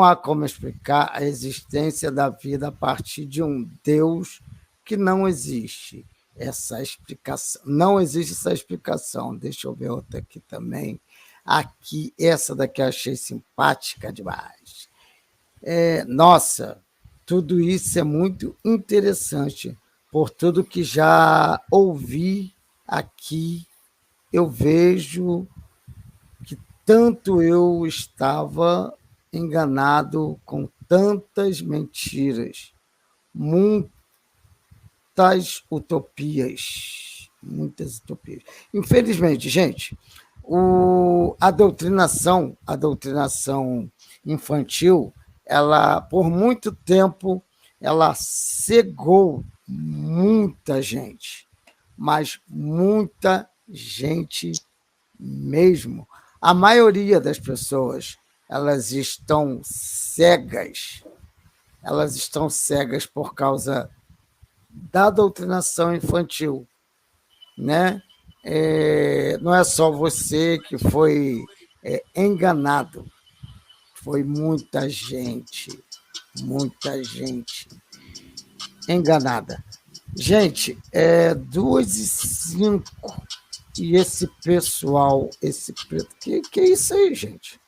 há como explicar a existência da vida a partir de um Deus que não existe. Não existe essa explicação. Deixa eu ver outra aqui também. Aqui, essa daqui eu achei simpática demais. Nossa, tudo isso é muito interessante. Por tudo que já ouvi aqui, eu vejo que tanto eu estava enganado com tantas mentiras, muitas utopias. Infelizmente, gente, a doutrinação infantil, ela, por muito tempo, ela cegou muita gente, mas muita gente mesmo. A maioria das pessoas, elas estão cegas por causa da doutrinação infantil, né? Não é só você que foi enganado, foi muita gente enganada. Gente, 2h05 e esse pessoal, que é isso aí, gente?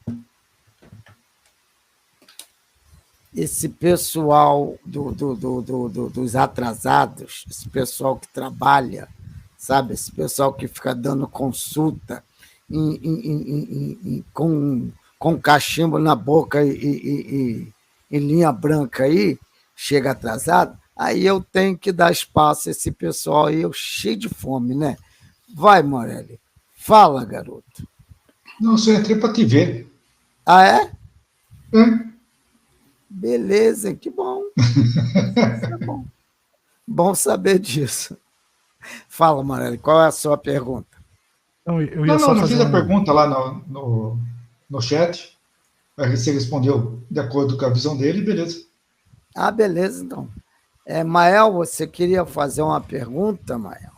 Esse pessoal dos atrasados, esse pessoal que trabalha, sabe? Esse pessoal que fica dando consulta com cachimbo na boca e linha branca aí, chega atrasado, aí eu tenho que dar espaço a esse pessoal aí, eu cheio de fome, né? Vai, Morelli. Fala, garoto. Não, só entrei para te ver. Ah, é? É. Beleza, que bom. É bom. Bom saber disso. Fala, Morelli, qual é a sua pergunta? Eu fiz a pergunta lá no chat. Você respondeu de acordo com a visão dele, beleza. Ah, beleza, então. Mael, você queria fazer uma pergunta, Mael?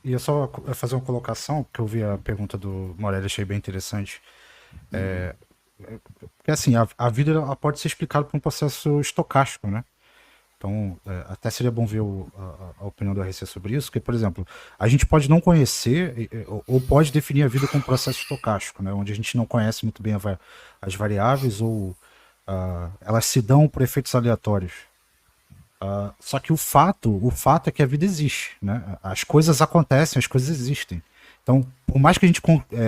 Ia só fazer uma colocação, porque eu vi a pergunta do Morelli, achei bem interessante. Porque assim, a vida ela pode ser explicada por um processo estocástico, né? Então, até seria bom ver a opinião do RC sobre isso, porque, por exemplo, a gente pode não conhecer ou pode definir a vida como um processo estocástico, né? Onde a gente não conhece muito bem as variáveis ou elas se dão por efeitos aleatórios. Só que o fato é que a vida existe, né? As coisas acontecem, as coisas existem. Então, por mais que a gente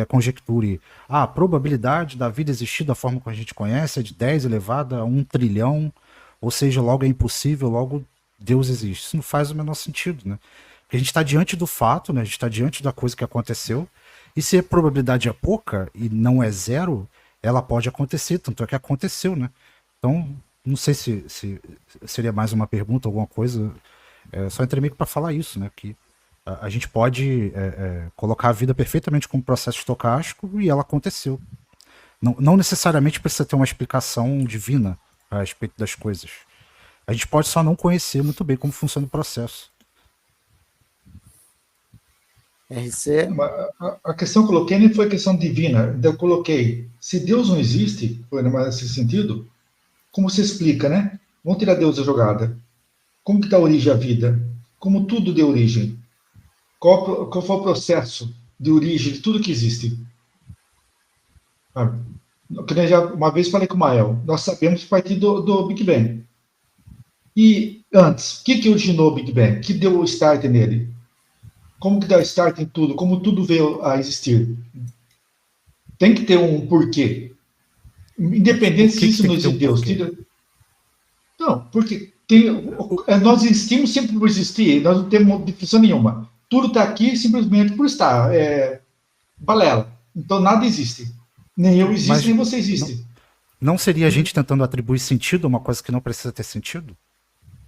conjecture a probabilidade da vida existir da forma como a gente conhece é de 10 elevado a 1 trilhão, ou seja, logo é impossível, logo Deus existe. Isso não faz o menor sentido, né? Porque a gente está diante do fato, né? A gente está diante da coisa que aconteceu, e se a probabilidade é pouca e não é zero, ela pode acontecer, tanto é que aconteceu, né? Então, não sei se seria mais uma pergunta, alguma coisa. Só entrei meio que para falar isso, né? Que a gente pode colocar a vida perfeitamente como processo estocástico e ela aconteceu. Não necessariamente precisa ter uma explicação divina a respeito das coisas. A gente pode só não conhecer muito bem como funciona o processo. RC? A questão que eu coloquei nem foi questão divina. Eu coloquei, se Deus não existe, foi mais nesse sentido, como se explica, né? Vamos tirar Deus da jogada. Como que dá origem à vida? Como tudo deu origem? Qual foi o processo de origem de tudo que existe? Que nem já uma vez falei com o Mael, nós sabemos partir do Big Bang. E antes, o que originou o Big Bang? O que deu o start nele? Como que dá o start em tudo? Como tudo veio a existir? Tem que ter um porquê. Independente se isso não existe Deus. Não, porque nós existimos sempre por existir, nós não temos definição nenhuma. Tudo está aqui simplesmente por estar. Balela. Então nada existe. Nem eu existo, nem você existe. Não seria a gente tentando atribuir sentido a uma coisa que não precisa ter sentido?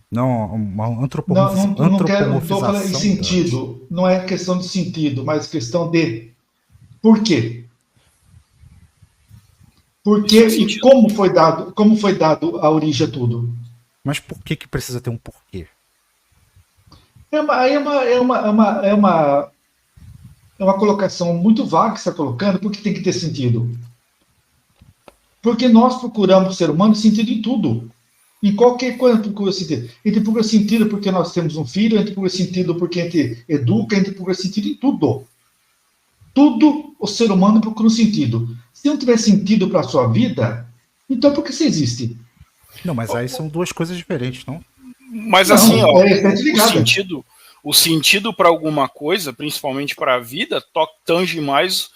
Não, uma antropomorfização. Não estou falando em sentido. Não é questão de sentido, mas questão de por quê. Por quê e como foi dado a origem a tudo. Mas por que precisa ter um porquê? É uma colocação muito vaga que você está colocando, porque tem que ter sentido. Porque nós procuramos, o ser humano, sentido em tudo. Em qualquer coisa procura sentido. A gente procura sentido porque nós temos um filho, a gente procura sentido porque a gente educa, a gente procura sentido em tudo. Tudo o ser humano procura um sentido. Se não tiver sentido para a sua vida, então por que você existe? Não, mas aí são duas coisas diferentes, não? Mas assim, ó, o sentido para alguma coisa, principalmente para a vida, tange mais,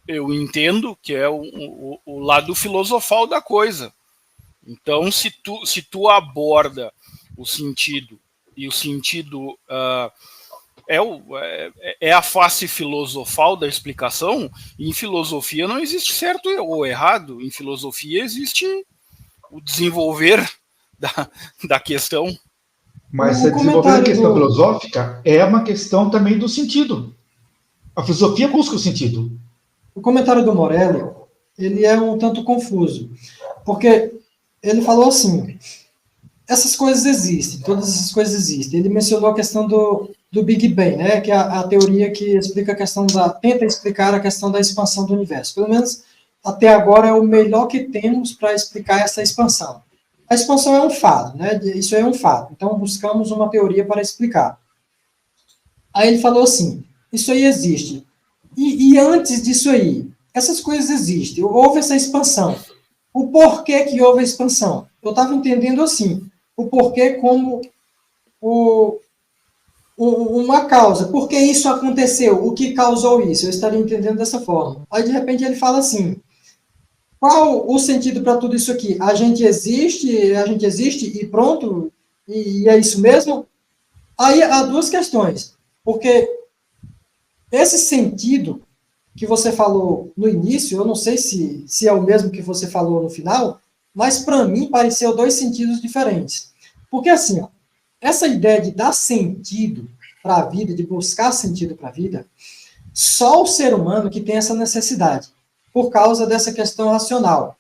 eu entendo, que é o lado filosofal da coisa. Então, se tu aborda o sentido, e o sentido é a face filosofal da explicação, e em filosofia não existe certo ou errado, em filosofia existe o desenvolver da questão. Mas se desenvolver a questão filosófica é uma questão também do sentido. A filosofia busca o sentido. O comentário do Morelli, ele é um tanto confuso, porque ele falou assim, essas coisas existem, todas essas coisas existem. Ele mencionou a questão do Big Bang, né, que é a teoria que explica a questão tenta explicar a questão da expansão do universo. Pelo menos até agora é o melhor que temos para explicar essa expansão. A expansão é um fato, né? Isso é um fato. Então buscamos uma teoria para explicar. Aí ele falou assim, isso aí existe. E antes disso aí, essas coisas existem. Houve essa expansão. O porquê que houve a expansão? Eu estava entendendo assim, o porquê como uma causa. Por que isso aconteceu? O que causou isso? Eu estaria entendendo dessa forma. Aí, de repente, ele fala assim, qual o sentido para tudo isso aqui? A gente existe e pronto? E é isso mesmo? Aí há duas questões. Porque esse sentido que você falou no início, eu não sei se é o mesmo que você falou no final, mas para mim pareceu dois sentidos diferentes. Porque assim, ó, essa ideia de dar sentido para a vida, de buscar sentido para a vida, só o ser humano que tem essa necessidade, por causa dessa questão racional.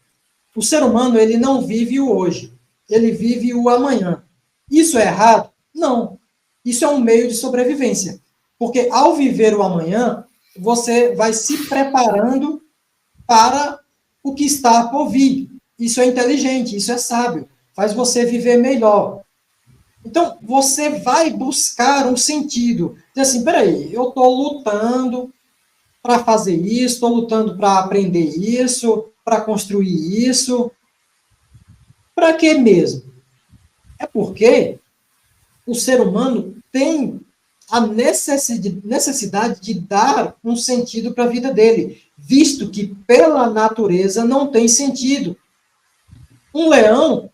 O ser humano, ele não vive o hoje, ele vive o amanhã. Isso é errado? Não. Isso é um meio de sobrevivência. Porque ao viver o amanhã, você vai se preparando para o que está por vir. Isso é inteligente, isso é sábio, faz você viver melhor. Então, você vai buscar um sentido. Diz assim, peraí, eu estou lutando para fazer isso, estou lutando para aprender isso, para construir isso. Para quê mesmo? É porque o ser humano tem a necessidade de dar um sentido para a vida dele, visto que pela natureza não tem sentido. Um leão,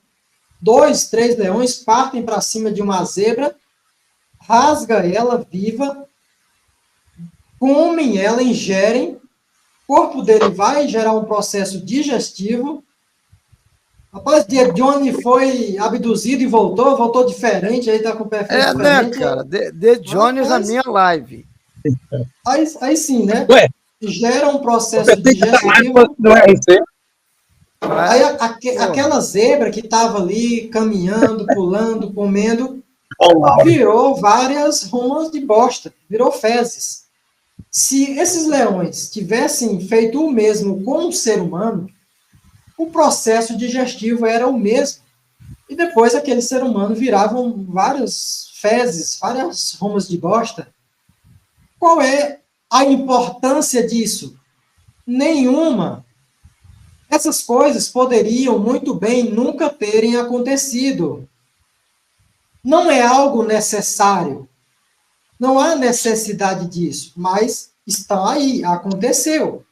2, 3 leões partem para cima de uma zebra, rasga ela viva, comem ela, ingerem, o corpo dele vai gerar um processo digestivo. Rapaz, Johnny foi abduzido e voltou diferente, aí tá com o pé né, diferente. cara? De Jones na minha live. Aí sim, né? Ué, gera um processo você tem que estar digestivo. no RC? Aí aquela zebra que estava ali caminhando, pulando, comendo, virou várias rumas de bosta, virou fezes. Se esses leões tivessem feito o mesmo com um ser humano, o processo digestivo era o mesmo. E depois aquele ser humano viravam várias fezes, várias rumas de bosta. Qual é a importância disso? Nenhuma. Essas coisas poderiam muito bem nunca terem acontecido. Não é algo necessário. Não há necessidade disso, mas está aí, aconteceu.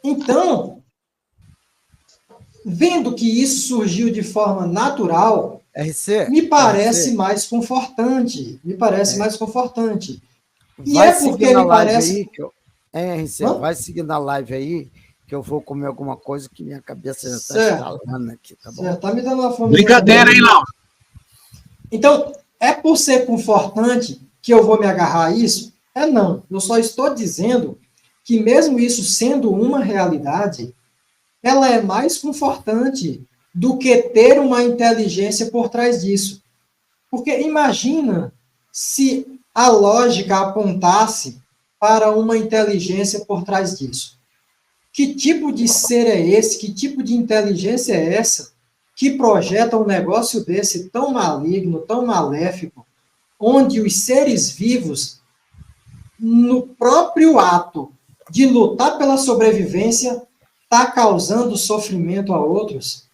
Então, vendo que isso surgiu de forma natural, RC, me parece RC. mais confortante. Me parece mais confortante. E Vai é porque seguir na me live parece... aí, que eu... RC, Hã? vai seguir na live aí, que eu vou comer alguma coisa que minha cabeça já está Certo. estalando aqui, tá bom? Certo, tá me dando uma fome. Brincadeira, hein, Laura? Então, é por ser confortante que eu vou me agarrar a isso? É não. Eu só estou dizendo que mesmo isso sendo uma realidade, ela é mais confortante do que ter uma inteligência por trás disso. Porque imagina se a lógica apontasse para uma inteligência por trás disso. Que tipo de ser é esse? Que tipo de inteligência é essa que projeta um negócio desse tão maligno, tão maléfico, onde os seres vivos, no próprio ato de lutar pela sobrevivência, está causando sofrimento a outros?